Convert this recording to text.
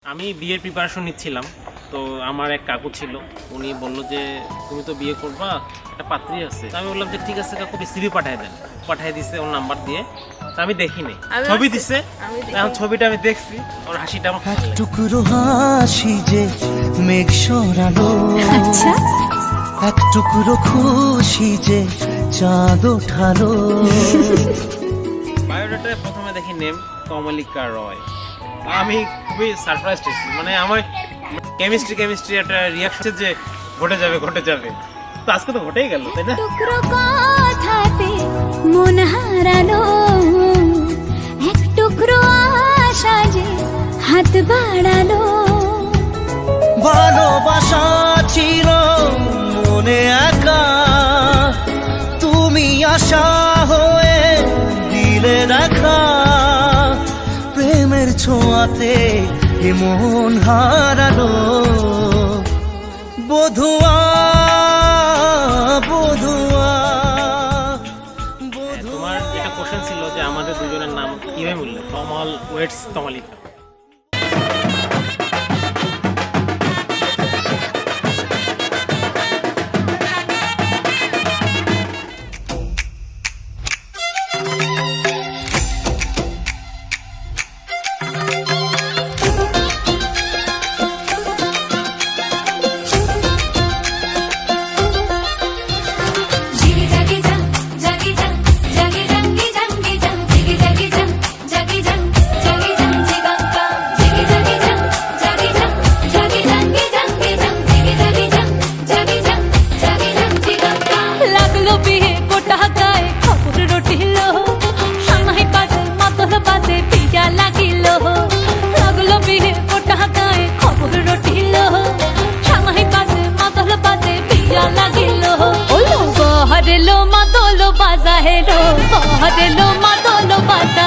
আমি বিয়ের প্রিপারেশন নিচ্ছিলাম, তো আমার এক কাকু ছিল, উনি বললো যে তুমি তো বিয়ে করবা, একটা পাত্রী আছে। আমি বললাম যে ঠিক আছে কাকু, সিভি পাঠিয়ে দেন। পাঠিয়ে দিছে ওর নাম্বার দিয়ে। আমি দেখিনি, ছবি দিছে। এখন ছবিটা আমি দেখছি, ওর হাসিটা আমার ভালো লাগে। টুকরো হাসি যে মেঘ সরালো, আচ্ছা এক টুকরো খুশি যে চাঁদ ওঠালো। বায়োডাটায় প্রথমে দেখি নেম কমলিকা রয়। আমি খুবই সারপ্রাইজ হয়েছি, মানে আমার কেমিস্ট্রি একটা রিয়াকশন যে ঘটে যাবে, তো আজকে তো ঘটেই গেল, তাই না? টুকরো কথাতে মন হারালো, এক টুকরো আশা যে হাত বাড়ালো। ভালোবাসা ছিল মনে একা, তুমি আশা হয়ে দিলে দেখা। প্রেমের ছোঁয়াতে এ মন হারালো। বধুয়া বধুয়া তোমার যেটা কোশ্চেন ছিল যে আমাদের দুজনের নাম কিভাবে মিললো, কমল ওয়েটস কমলিকা। হরেলো মাদলো বাজা হেলো, হরেলো মাদলো বাজা।